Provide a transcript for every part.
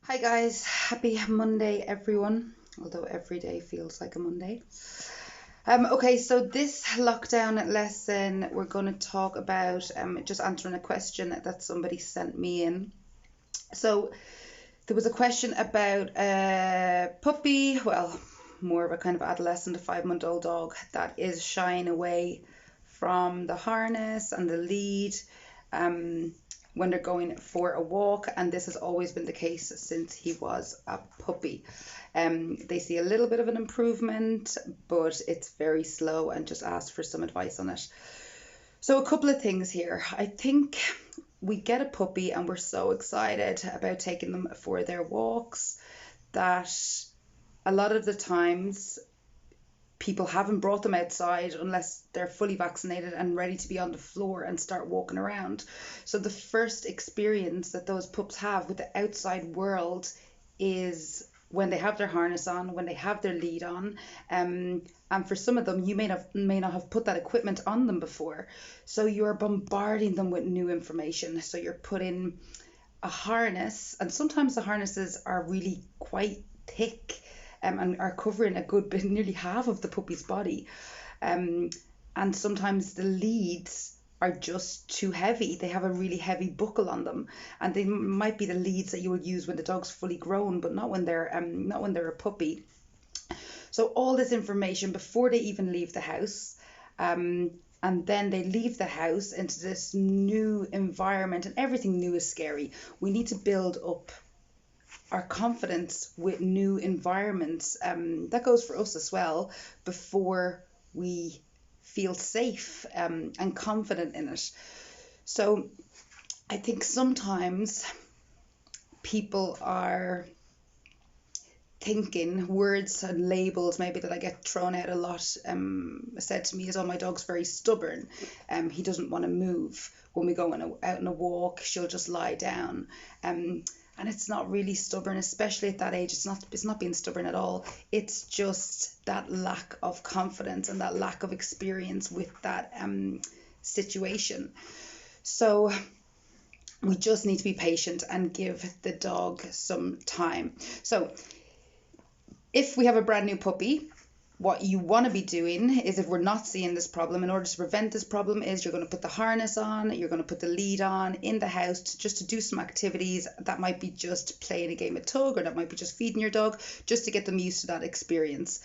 Hi guys, happy Monday everyone, although every day feels like a Monday. Okay, so this lockdown lesson we're going to talk about just answering a question that somebody sent me in. So there was a question about a puppy, well, more of a kind of adolescent, a 5-month-old dog that is shying away from the harness and the lead. Um, when they're going for a walk, and this has always been the case since he was a puppy. They see a little bit of an improvement, but it's very slow, and just ask for some advice on it. So, a couple of things here. I think we get a puppy and we're so excited about taking them for their walks that a lot of the times people haven't brought them outside unless they're fully vaccinated and ready to be on the floor and start walking around. So the first experience that those pups have with the outside world is when they have their harness on, when they have their lead on. And for some of them, you may not have put that equipment on them before. So you're bombarding them with new information. So you're putting a harness, and sometimes the harnesses are really quite thick, and are covering a good bit, nearly half of the puppy's body. Um, and sometimes the leads are just too heavy. They have a really heavy buckle on them, and they might be the leads that you would use when the dog's fully grown, but not when they're a puppy. So all this information before they even leave the house. And then they leave the house into this new environment, and everything new is scary. We need to build up our confidence with new environments. That goes for us as well, before we feel safe and confident in it. So I think sometimes people are thinking words and labels maybe that I get thrown out a lot, said to me is, oh, my dog's very stubborn. He doesn't want to move. When we go out on a walk, she'll just lie down. And it's not really stubborn, especially at that age. It's not being stubborn at all. It's just that lack of confidence and that lack of experience with that situation. So we just need to be patient and give the dog some time. So if we have a brand new puppy, what you want to be doing is, if we're not seeing this problem, in order to prevent this problem, is you're going to put the harness on, you're going to put the lead on in the house just to do some activities. That might be just playing a game of tug, or that might be just feeding your dog, just to get them used to that experience.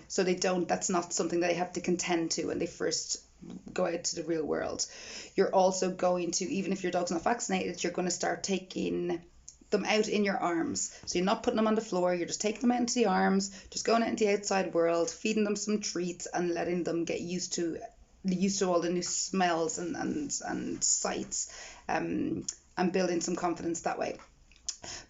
So that's not something they have to contend to when they first go out to the real world. You're also going to, even if your dog's not vaccinated, you're going to start taking them out in your arms. So you're not putting them on the floor, you're just taking them out into the arms, just going out into the outside world, feeding them some treats, and letting them get used to all the new smells and sights, and building some confidence that way.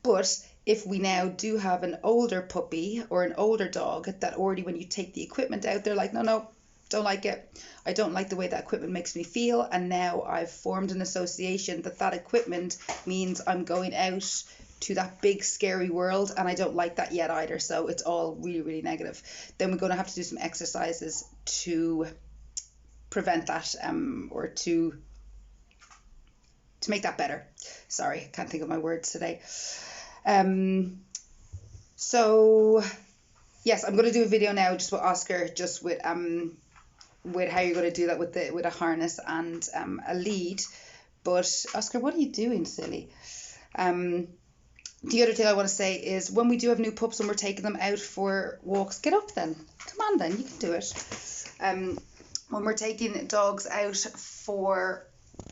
But if we now do have an older puppy or an older dog that already, when you take the equipment out, they're like, no, no, don't like it. I don't like the way that equipment makes me feel. And now I've formed an association that equipment means I'm going out to that big scary world, and I don't like that yet either. So it's all really, really negative. Then we're going to have to do some exercises to prevent that, or to make that better. Sorry, I can't think of my words today. So yes, I'm going to do a video now just with Oscar, just with how you're going to do that with a harness and a lead. But Oscar, what are you doing, silly? The other thing I want to say is, when we do have new pups and we're taking them out for walks, get up then. Come on then, you can do it. When we're taking dogs out for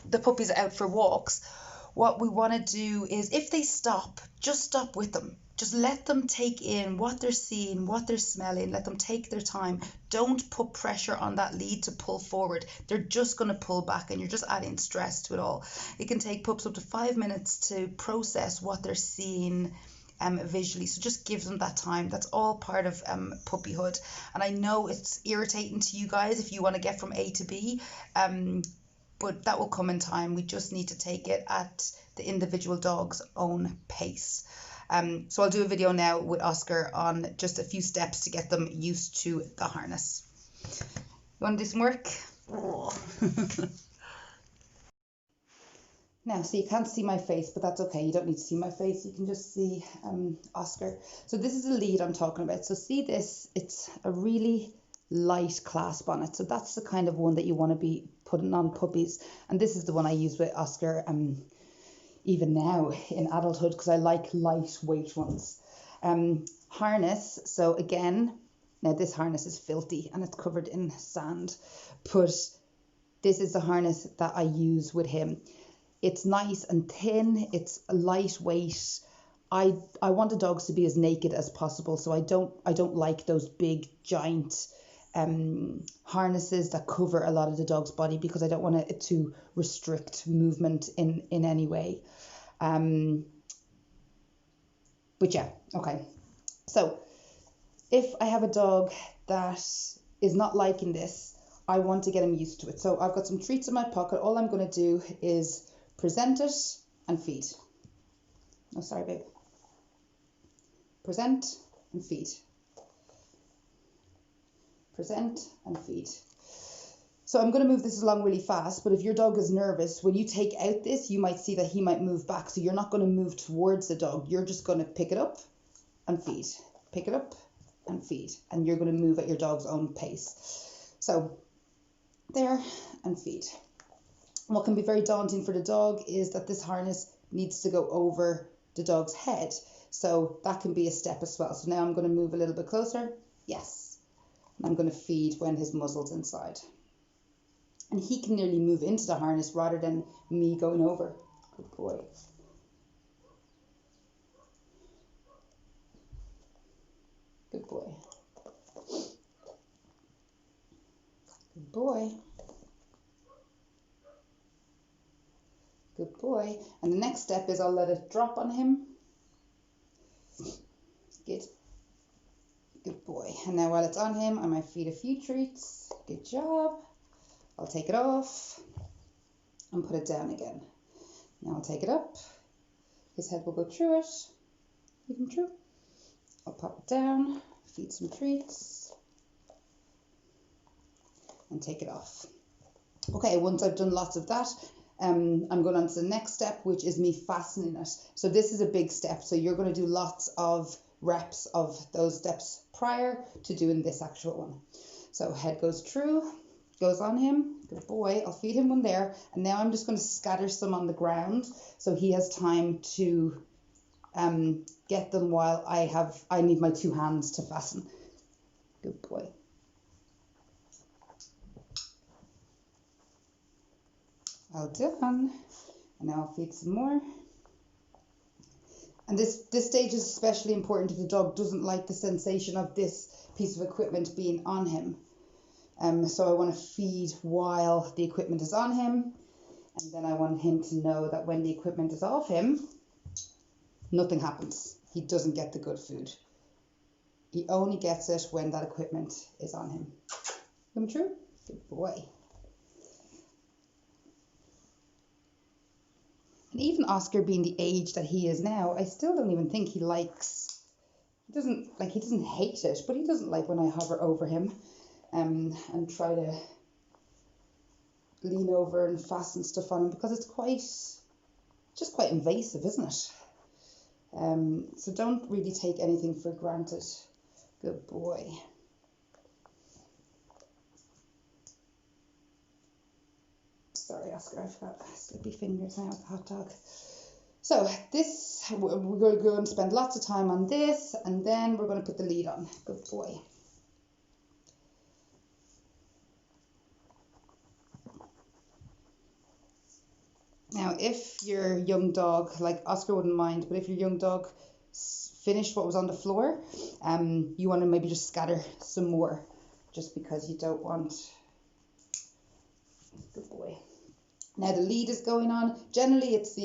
the puppies out for walks, what we want to do is, if they stop, just stop with them. Just let them take in what they're seeing, what they're smelling. Let them take their time. Don't put pressure on that lead to pull forward. They're just going to pull back, and you're just adding stress to it all. It can take pups up to 5 minutes to process what they're seeing visually. So just give them that time. That's all part of puppyhood. And I know it's irritating to you guys if you want to get from A to B, but that will come in time. We just need to take it at the individual dog's own pace. So I'll do a video now with Oscar on just a few steps to get them used to the harness. You want to do some work? Oh. Now, so you can't see my face, but that's okay. You don't need to see my face. You can just see Oscar. So this is the lead I'm talking about. So see this, it's a really light clasp on it. So that's the kind of one that you want to be putting on puppies. And this is the one I use with Oscar even now in adulthood, because I like lightweight ones. Harness. So again, now this harness is filthy and it's covered in sand, but this is the harness that I use with him. It's nice and thin, it's lightweight. I want the dogs to be as naked as possible, so I don't like those big giant harnesses that cover a lot of the dog's body, because I don't want it to restrict movement in any way. But yeah, okay. So if I have a dog that is not liking this, I want to get him used to it. So I've got some treats in my pocket. All I'm going to do is present it and feed. Oh, sorry, babe. Present and feed. Present and feed. So I'm going to move this along really fast, but if your dog is nervous, when you take out this, you might see that he might move back. So you're not going to move towards the dog. You're just going to pick it up and feed. Pick it up and feed. And you're going to move at your dog's own pace. So there and feed. What can be very daunting for the dog is that this harness needs to go over the dog's head. So that can be a step as well. So now I'm going to move a little bit closer. Yes. And I'm going to feed when his muzzle's inside. And he can nearly move into the harness rather than me going over. Good boy. Good boy. Good boy. Good boy. And the next step is I'll let it drop on him. Good. Good boy. And now while it's on him, I might feed a few treats. Good job. I'll take it off and put it down again. Now I'll take it up. His head will go through it. Even through. I'll pop it down, feed some treats, and take it off. Okay, once I've done lots of that, I'm going on to the next step, which is me fastening it. So this is a big step. So you're going to do lots of reps of those steps prior to doing this actual one. So head goes through, goes on him. Good boy. I'll feed him one there. And now I'm just going to scatter some on the ground so he has time to get them while I need my two hands to fasten. Good boy. Well done. And now I'll feed some more. And this stage is especially important if the dog doesn't like the sensation of this piece of equipment being on him. So I want to feed while the equipment is on him. And then I want him to know that when the equipment is off him, nothing happens. He doesn't get the good food. He only gets it when that equipment is on him. Come true? Good boy. And even Oscar being the age that he is now, I still don't even think he likes, he doesn't hate it, but he doesn't like when I hover over him and try to lean over and fasten stuff on him, because it's quite invasive, isn't it? So don't really take anything for granted. Good boy. Sorry, Oscar, I've got slippy fingers now with the hot dog. So this, we're going to go and spend lots of time on this, and then we're going to put the lead on. Good boy. Now, if your young dog, like Oscar wouldn't mind, but if your young dog finished what was on the floor, you want to maybe just scatter some more, just because you don't want. Good boy. Now the lead is going on. Generally, it's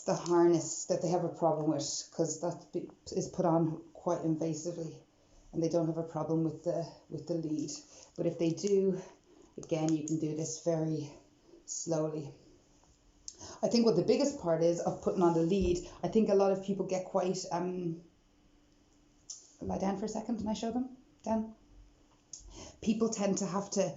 the harness that they have a problem with, because that is put on quite invasively, and they don't have a problem with the lead. But if they do, again, you can do this very slowly. I think what the biggest part is of putting on the lead, I think a lot of people get quite, lie down for a second and I show them, down. People tend to have to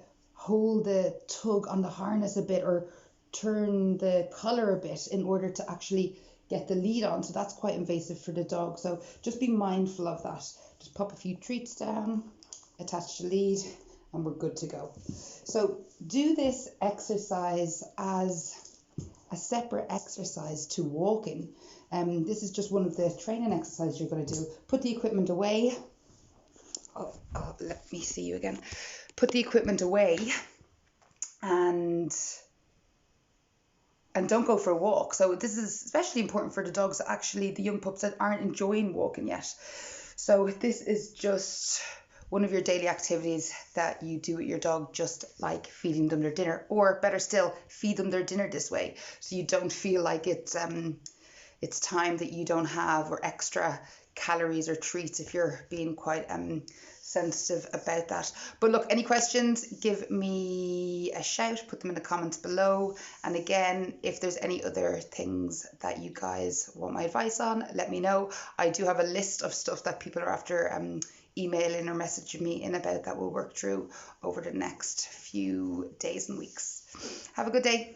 hold the tug on the harness a bit or turn the collar a bit in order to actually get the lead on. So that's quite invasive for the dog. So just be mindful of that. Just pop a few treats down, attach the lead, and we're good to go. So do this exercise as a separate exercise to walking. This is just one of the training exercises you're going to do. Put the equipment away. Oh, let me see you again. Put the equipment away and don't go for a walk. So this is especially important for the dogs, actually, the young pups that aren't enjoying walking yet. So this is just one of your daily activities that you do with your dog, just like feeding them their dinner, or better still, feed them their dinner this way, so you don't feel like it's time that you don't have, or extra calories or treats, if you're being quite sensitive about that. But look, any questions, give me a shout, put them in the comments below. And again, if there's any other things that you guys want my advice on, let me know. I do have a list of stuff that people are after emailing or messaging me in about that we'll work through over the next few days and weeks. Have a good day.